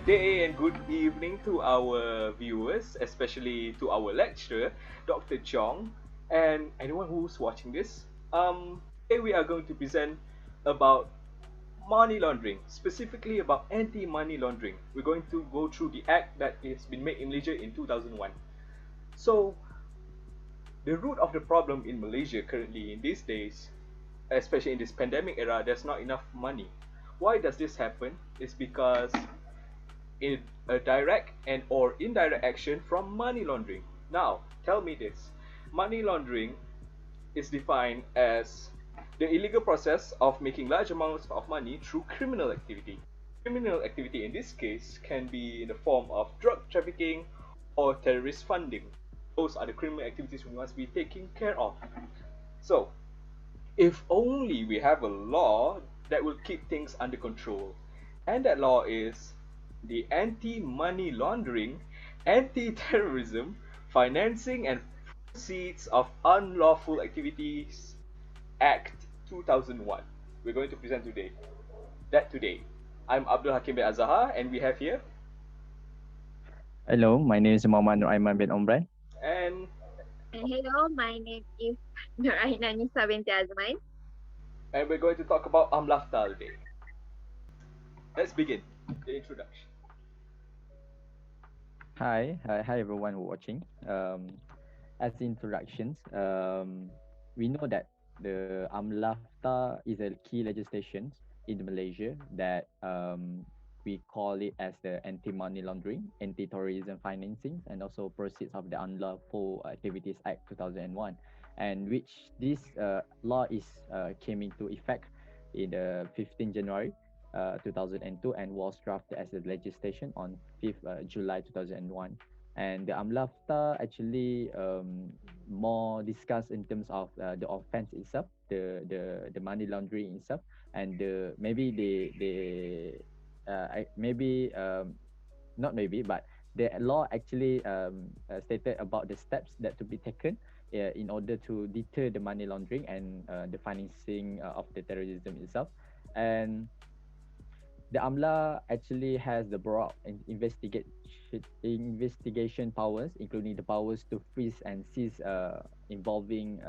day and good evening to our viewers, especially to our lecturer, Dr. Chong, and anyone who's watching this. Today we are going to present about money laundering, specifically about anti-money laundering. We're going to go through the act that has been made in Malaysia in 2001. So, the root of the problem in Malaysia currently in these days, especially in this pandemic era, there's not enough money. Why does this happen? It's because in a direct and or indirect action from money laundering. Now, tell me this. Money laundering is defined as the illegal process of making large amounts of money through criminal activity. Criminal activity in this case can be in the form of drug trafficking or terrorist funding. Those are the criminal activities we must be taking care of. So, if only we have a law that will keep things under control. And that law is the Anti-Money Laundering, Anti-Terrorism, Financing and Proceeds of Unlawful Activities Act 2001. We're going to present today. I'm Abdul Hakim bin Azahar, and we have here Hello, my name is Muhammad Nur Aiman bin Omran. and Hello, my name is Nuraina Nisa binti Azman. and we're going to talk about AMLAFTA today. Let's begin the introduction. Hi everyone who watching. As introductions, we know that the AMLAFTA is a key legislation in Malaysia that we call it as the Anti-Money Laundering, Anti-Terrorism Financing, and also Proceeds of the Unlawful Activities Act 2001, and which this law is came into effect in the 15th January 2002 and was drafted as a legislation on 5th July 2001. And the AMLAFTA actually more discussed in terms of the offense itself, the money laundering itself, and maybe maybe not maybe, but the law actually stated about the steps that to be taken in order to deter the money laundering and the financing of the terrorism itself. And the AMLA actually has the broad investigation powers, including the powers to freeze and seize involving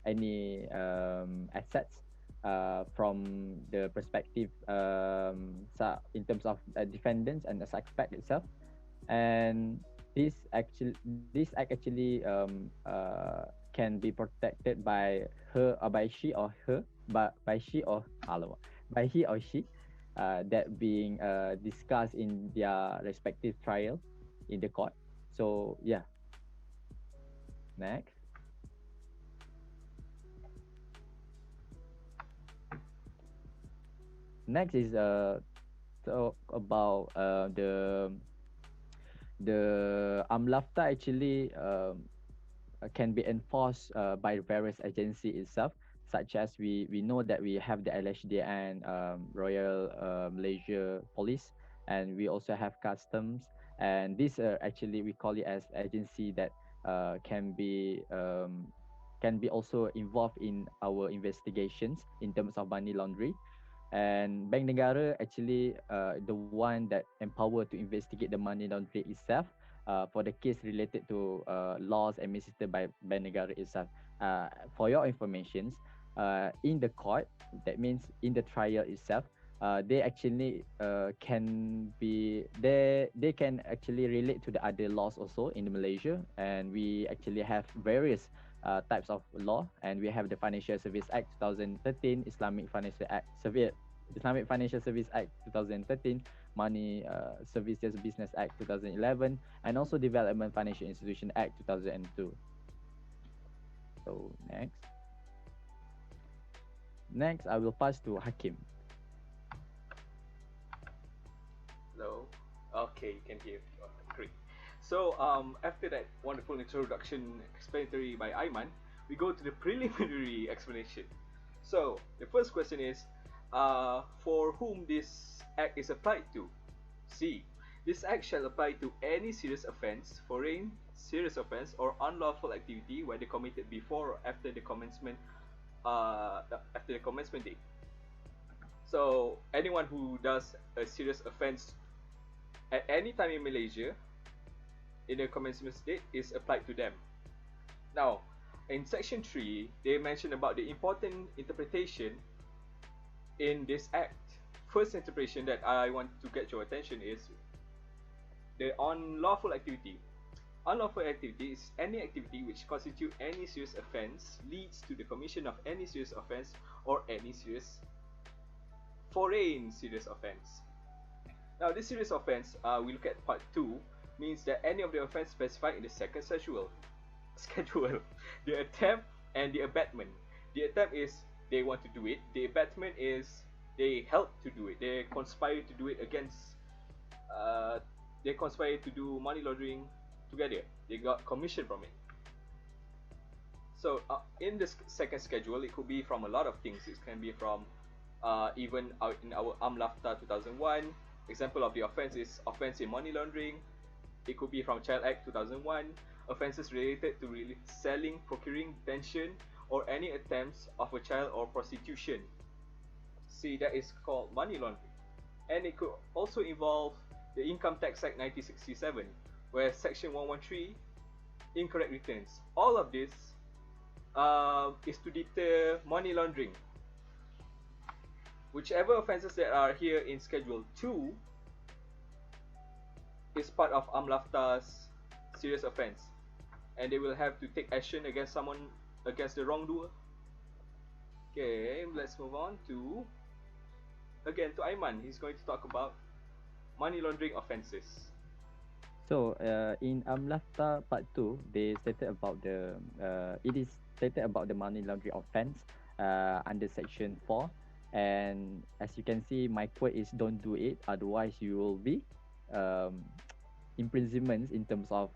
any assets from the perspective in terms of defendants and the suspect itself. And this act actually can be protected by her by she or her by she or by he or she that being discussed in their respective trial in the court. So yeah, next. Next is talk about the AMLAFTA actually can be enforced by various agency itself, such as we know that we have the LHD and Royal Malaysia Police, and we also have customs, and this actually we call it as agency that can be also involved in our investigations in terms of money laundering. And Bank Negara actually the one that empowered to investigate the money laundering itself for the case related to laws administered by Bank Negara itself. For your informations, in the court, that means in the trial itself, they actually they can actually relate to the other laws also in Malaysia, and we actually have various types of law, and we have the Financial Service Act 2013, Islamic Financial Service Act 2013, Money Services Business Act 2011, and also Development Financial Institution Act 2002. So next I will pass to Hakim. Hello. Okay, you can hear. Oh, great. So, after that wonderful introduction explanatory by Ayman, we go to the preliminary explanation. So, the first question is, for whom this act is applied to? C. This act shall apply to any serious offence, foreign serious offence, or unlawful activity whether committed before or after the commencement date. So anyone who does a serious offence at any time in Malaysia in the commencement date is applied to them. Now, in section 3, they mention about the important interpretation in this act. First interpretation that I want to get your attention is the unlawful activity. Unlawful activity is any activity which constitute any serious offence, leads to the commission of any serious offence or any serious foreign serious offence. Now, this serious offence, we look at part 2, means that any of the offence specified in the second schedule, the attempt and the abetment. The attempt is they want to do it. The abetment is they help to do it. They conspire to do it against. They conspire to do money laundering together. They got commission from it. So in this second schedule, it could be from a lot of things. It can be from even out in our AMLAFTA 2001. Example of the offence is offence in money laundering. It could be from Child Act 2001, offences related to selling, procuring, detention, or any attempts of a child or prostitution. See, that is called money laundering. And it could also involve the Income Tax Act 1967, where Section 113, incorrect returns. All of this is to deter money laundering. Whichever offences that are here in Schedule 2 is part of AMLAFTA's serious offence, and they will have to take action against someone, against the wrongdoer. Okay, let's move on to Aiman. He's going to talk about money laundering offences. So in AMLAFTA Part 2, they stated about it is stated about the money laundering offence under Section 4. And as you can see, my quote is, don't do it, otherwise you will be imprisonments in terms of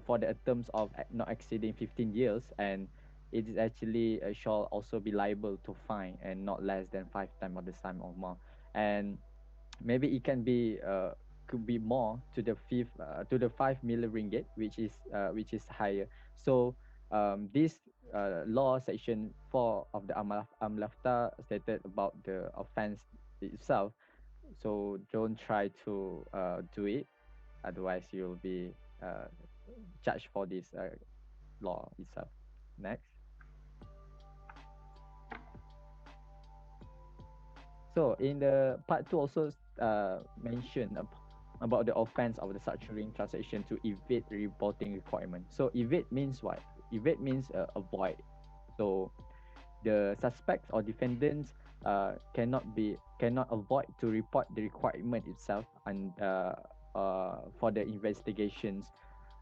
for the terms of not exceeding 15 years, and it is actually shall also be liable to fine and not less than 5 times of the sum or more. And maybe it can be could be more to the 5 million ringgit, which is higher. So this law section 4 of the AMLAFTA stated about the offense itself. So don't try to do it, otherwise you'll be charged for this law itself. Next. So in the part 2 also mentioned about the offense of the structuring transaction to evade reporting requirement. So evade means what? Evade means avoid. So the suspects or defendants cannot avoid to report the requirement itself, and for the investigations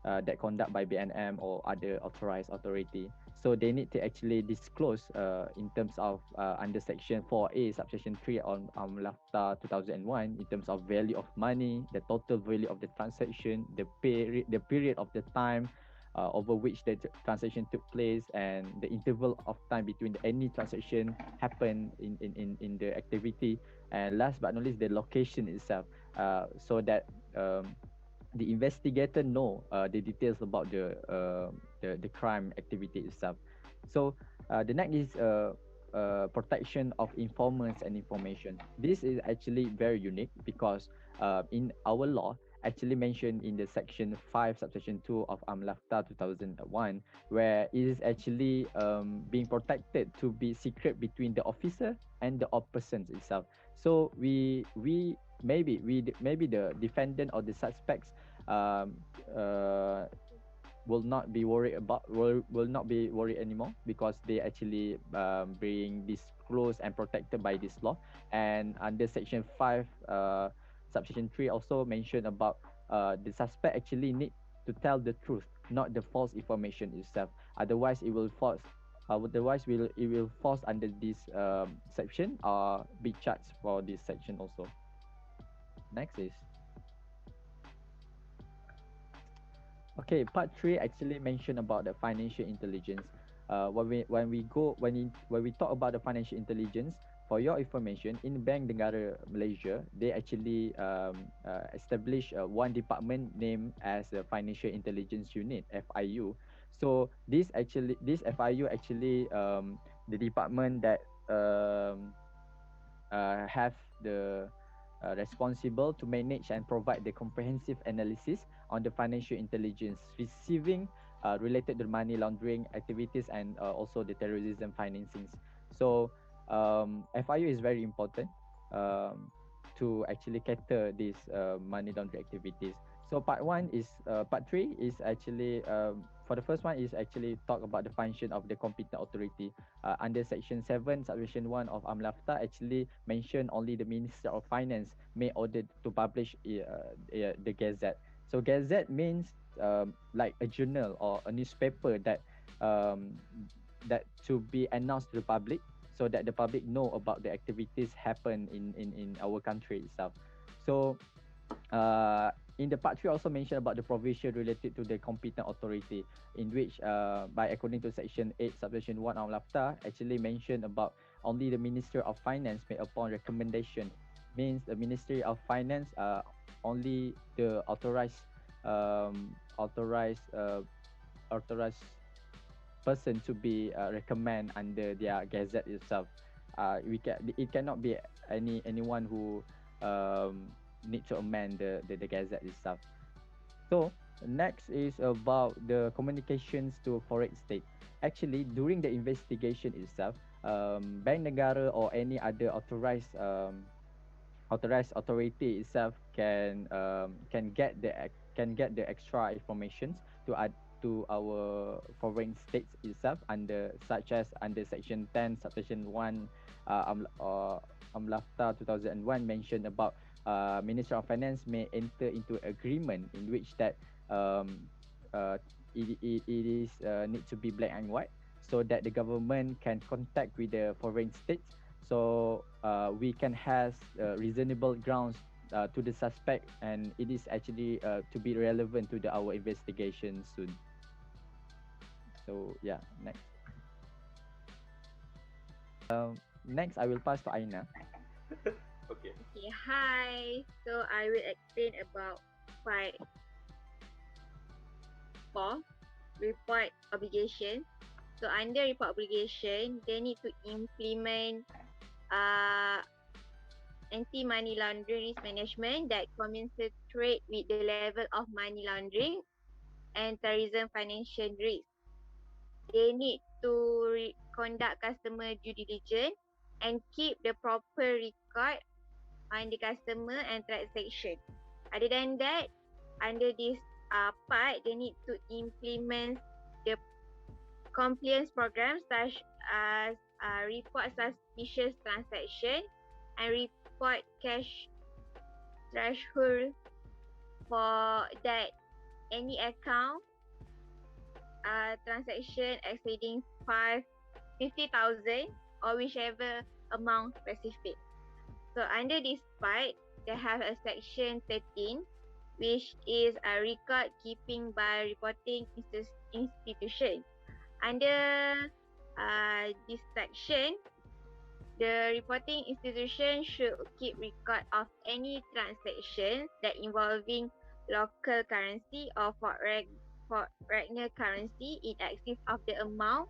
that conduct by BNM or other authorized authority. So they need to actually disclose in terms of under section 4A subsection 3 on LAFTA 2001, in terms of value of money, the total value of the transaction, the period of the time over which the transaction took place, and the interval of time between any transaction happened in the activity, and last but not least, the location itself, so that the investigator know the details about the crime activity itself. So the next is protection of informants and information. This is actually very unique because in our law actually mentioned in the section 5 subsection 2 of AMLAFTA 2001, where it is actually being protected to be secret between the officer and the persons itself. So maybe the defendant or the suspects will not be worried anymore, because they actually being disclosed and protected by this law. And under section 5 subsection 3 also mentioned about the suspect actually need to tell the truth, not the false information itself, otherwise it will false under this section or be charged for this section also. Next is okay, part 3 actually mentioned about the financial intelligence. When we talk about the financial intelligence, for your information, in Bank Negara Malaysia, they actually establish one department named as the Financial Intelligence Unit, FIU. So this FIU actually the department that have the responsible to manage and provide the comprehensive analysis on the financial intelligence receiving related to money laundering activities and also the terrorism financings. So FIU is very important um, to actually cater these money laundering activities. So part three is actually for the first one is actually talk about the function of the competent authority under section 7 subsection 1 of AMLAFTA actually mention only the Minister of Finance may order to publish the Gazette. So Gazette means like a journal or a newspaper um, that to be announced to the public so that the public know about the activities happen in our country itself. So uh, in the part 3 also mentioned about the provision related to the competent authority in which by according to section 8 subsection 1 of LAFTA actually mentioned about only the Minister of Finance may upon recommendation means the Ministry of Finance only the authorized person to be recommend under their gazette itself. It cannot be anyone who need to amend the gazette itself. So next is about the communications to foreign state. Actually, during the investigation itself, Bank Negara or any other authorized authority itself can get the extra informations to add to our foreign states itself under such as under section 10 subsection 1 AMLAFTA 2001 mentioned about Minister of Finance may enter into agreement in which that um, uh, it is need to be black and white so that the government can contact with the foreign states so we can have reasonable grounds to the suspect and it is actually to be relevant to our investigation soon. So yeah, next. Next I will pass to Aina. Okay. Okay, hi. So I will explain about part 4, report obligation. So under report obligation, they need to implement uh, anti-money laundering risk management that commensurate with the level of money laundering and terrorism financial risk. They need to conduct customer due diligence and keep the proper record on the customer and transaction. Other than that, under this part, they need to implement the compliance programs such as report suspicious transaction and report cash threshold for that any account transaction exceeding 50,000 or whichever amount specific. So under this part, they have a section 13, which is a record keeping by reporting institution. Under this section, the reporting institution should keep record of any transaction that involving local currency or foreign currency in excess of the amount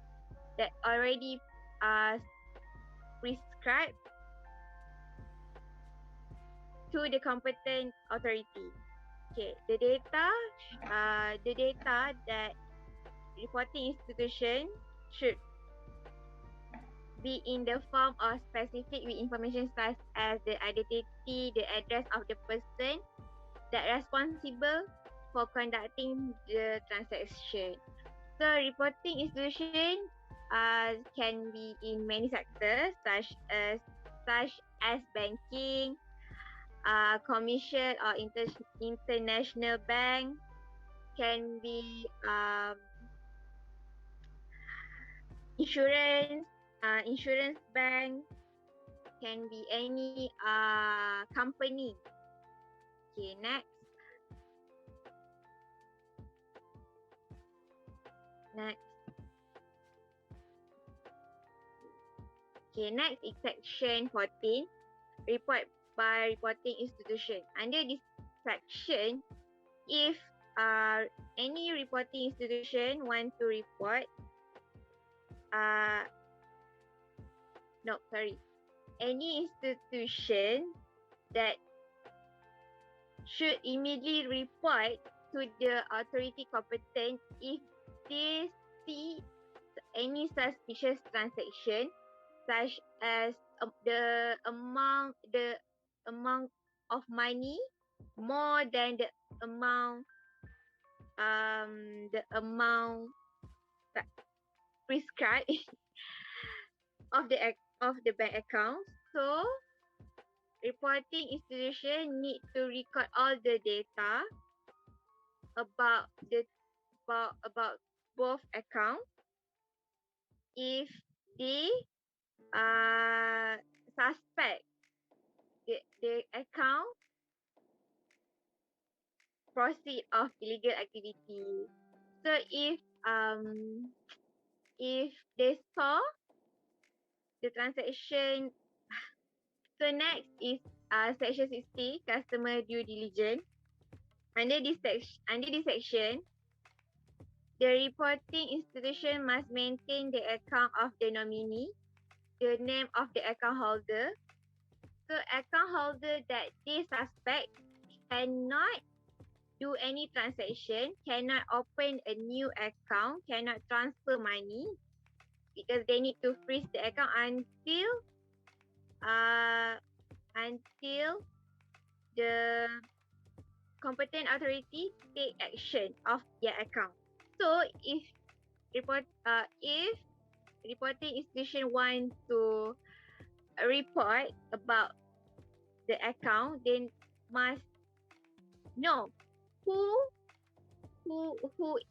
that already prescribed to the competent authority. Okay, the data that reporting institution should be in the form of specific with information such as the identity, the address of the person that responsible for conducting the transaction. So reporting institution can be in many sectors such as banking, commercial or international bank, can be insurance bank, can be any company. Okay, next. Okay, next is section 14, report by reporting institution. Under this section, if any reporting institution want to report, any institution that should immediately report to the authority competent if they see any suspicious transaction, such as the amount of money more than amount the amount prescribed of the bank account. So reporting institution need to record all the data about the about both accounts. If they suspect the account proceed of illegal activity. So if they saw the transaction, so next is section 60 customer due diligence. Under this section, the reporting institution must maintain the account of the nominee, the name of the account holder. So account holder that they suspect cannot do any transaction, cannot open a new account, cannot transfer money because they need to freeze the account until the competent authority take action of their account. So if reporting institution want to report about the account, then must know who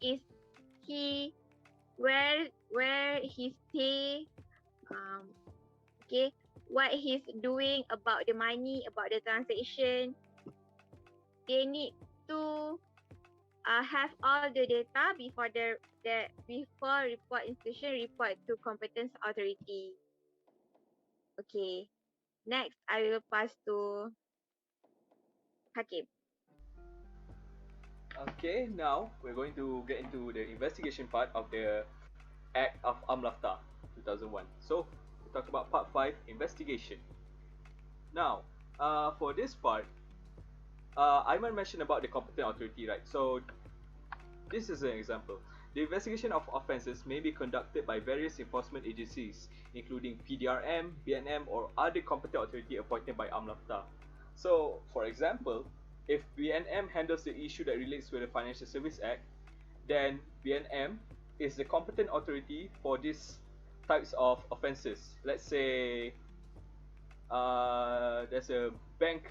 is he, where he stay, okay, what he's doing about the money, about the transaction. They need to have all the data before report institution report to competence authority. Okay. Next, I will pass to Hakim. Okay, now we're going to get into the investigation part of the Act of AMLAFTA 2001. So, we talk about part 5, investigation. Now, for this part, Aiman mentioned about the competent authority, right? So, this is an example. The investigation of offences may be conducted by various enforcement agencies, including PDRM, BNM, or other competent authority appointed by AMLAFTA. So, for example, if BNM handles the issue that relates to the Financial Service Act, then BNM is the competent authority for these types of offences. Let's say there's a bank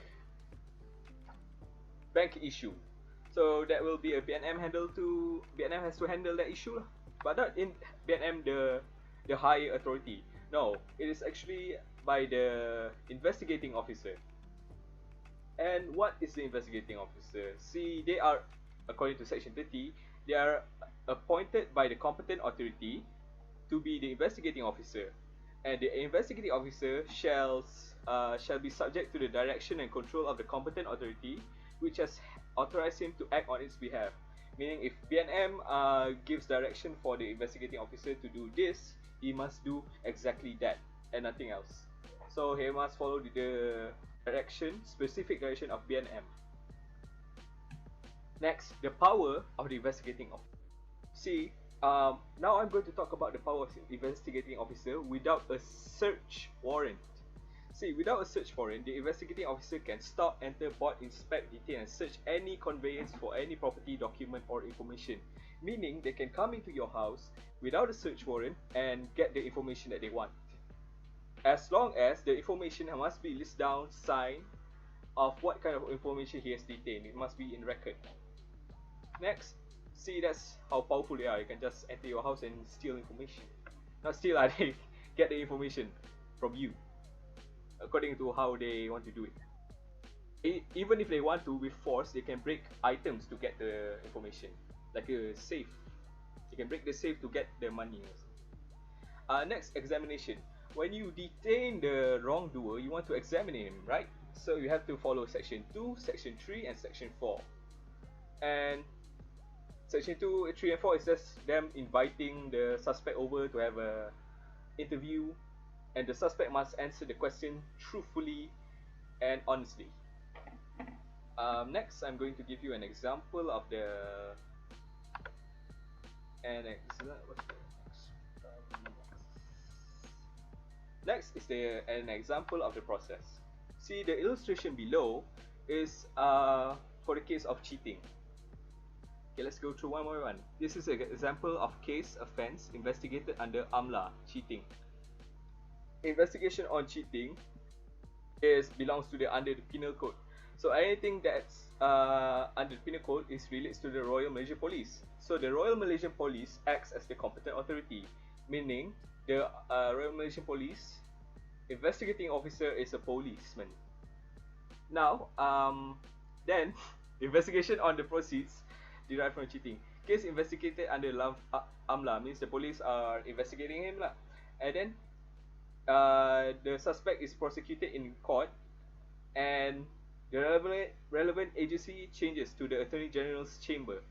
issue, so that will be a BNM BNM has to handle that issue lah. But not in BNM the higher authority. No, it is actually by the investigating officer. And what is the investigating officer? See, they are, according to section 30, they are appointed by the competent authority to be the investigating officer, and the investigating officer shall be subject to the direction and control of the competent authority, which has authorized him to act on its behalf. Meaning, if BNM gives direction for the investigating officer to do this, he must do exactly that and nothing else. So he must follow the specific direction of BNM. Next, the power of the investigating officer. See, now I'm going to talk about the power of investigating officer without a search warrant. See, without a search warrant, the investigating officer can stop, enter, board, inspect, detain, and search any conveyance for any property, document, or information. Meaning, they can come into your house without a search warrant and get the information that they want. As long as the information must be listed down, signed, of what kind of information he has detained. It must be in record. Next, see, that's how powerful they are. You can just enter your house and steal information. Not steal, they get the information from you according to how they want to do it. Even if they want to with force, they can break items to get the information, like a safe. You can break the safe to get the money. Next, examination. When you detain the wrongdoer, you want to examine him, right? So you have to follow section 2, section 3, and section 4. And section 2, 3, and 4 is just them inviting the suspect over to have a interview, and the suspect must answer the question truthfully and honestly. Next, I'm going to give you an example of the what's the next? Next is an example of the process. See, the illustration below is for the case of cheating. Okay, let's go through one by one. This is an example of case offense investigated under AMLA, cheating. Investigation on cheating belongs to the under the penal code. So anything that's under the penal code is relates to the Royal Malaysian Police. So the Royal Malaysian Police acts as the competent authority, meaning the Royal Malaysian Police investigating officer is a policeman. Now, then investigation on the proceeds derived from cheating. Case investigated under AMLA means the police are investigating him lah, and then the suspect is prosecuted in court, and the relevant agency changes to the Attorney General's chamber.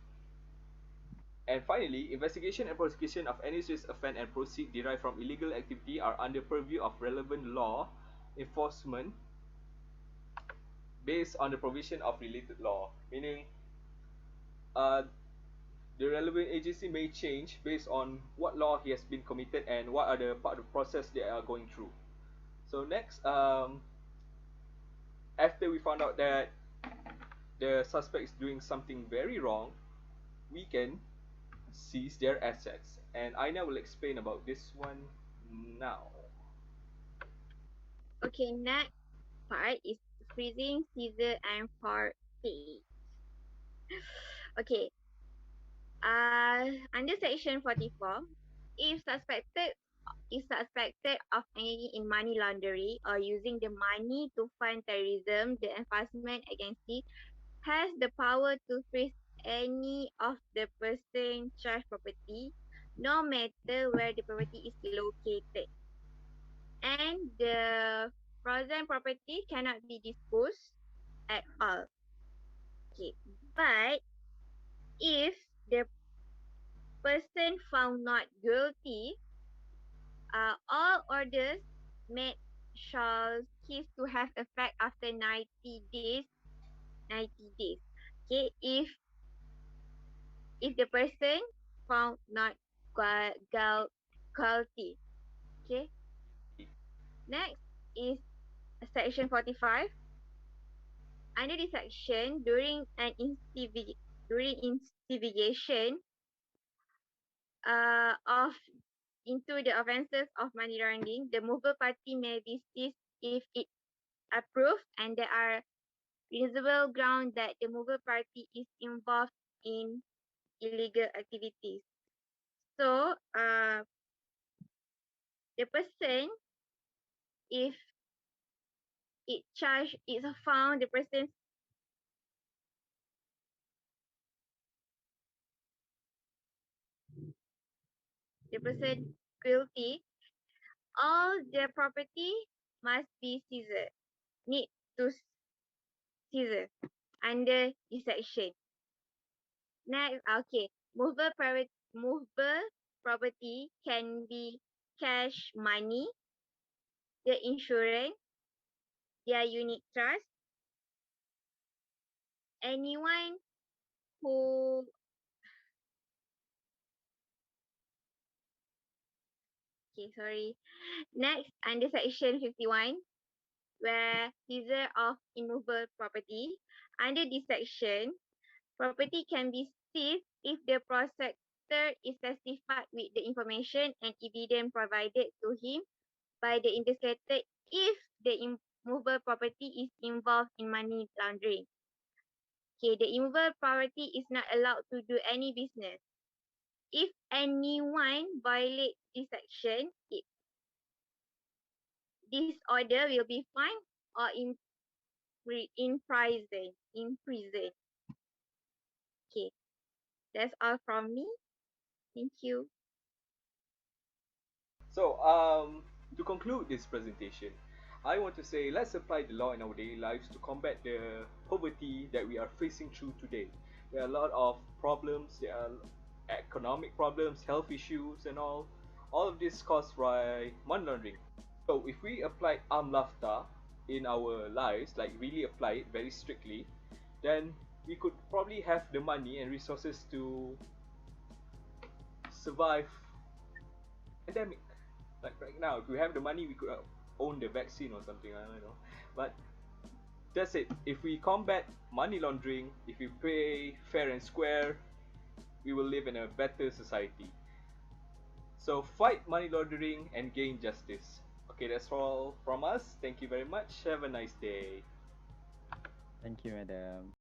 And finally, investigation and prosecution of any serious offence and proceed derived from illegal activity are under purview of relevant law enforcement based on the provision of related law. Meaning, uh, the relevant agency may change based on what law he has been committed and what are the part of the process they are going through. So next, after we found out that the suspect is doing something very wrong, we can seize their assets. And Aina will explain about this one now. Okay, next part is freezing, seizure, and forfeit. Okay, under section 44, if suspected of engaging in money laundering or using the money to fund terrorism, the Enforcement Agency has the power to freeze any of the person charged property, no matter where the property is located. And the frozen property cannot be disposed at all. Okay, but if the person found not guilty, all orders made shall cease to have effect after 90 days. 90 days. Okay, if the person found not guilty. Okay. Next is section 45. Under this section, during investigation of into the offences of money laundering, the mover party may be seized if it approved and there are reasonable ground that the mover party is involved in illegal activities. So, the person, if it charged, is found the person guilty, all the property must be seized, need to seize under this section. Next, okay, movable property can be cash money, the insurance, their unit trust, anyone who, okay, sorry. Next, under section 51, where seizure of immovable property. Under this section, property can be seized if the prosecutor is satisfied with the information and evidence provided to him by the investigator if the immovable property is involved in money laundering. Okay, the immovable property is not allowed to do any business. If anyone violates this section, this order will be fined or in prison. In prison. Okay, that's all from me. Thank you. So, to conclude this presentation, I want to say let's apply the law in our daily lives to combat the poverty that we are facing through today. There are a lot of problems, there are economic problems, health issues, and all. All of this caused by money laundering. So, if we apply AMLAFTA in our lives, like really apply it very strictly, then we could probably have the money and resources to survive pandemic. Like right now, if we have the money, we could own the vaccine or something. I don't know, but that's it. If we combat money laundering, if we play fair and square, we will live in a better society. So fight money laundering and gain justice. Okay, that's all from us. Thank you very much. Have a nice day. Thank you, madam.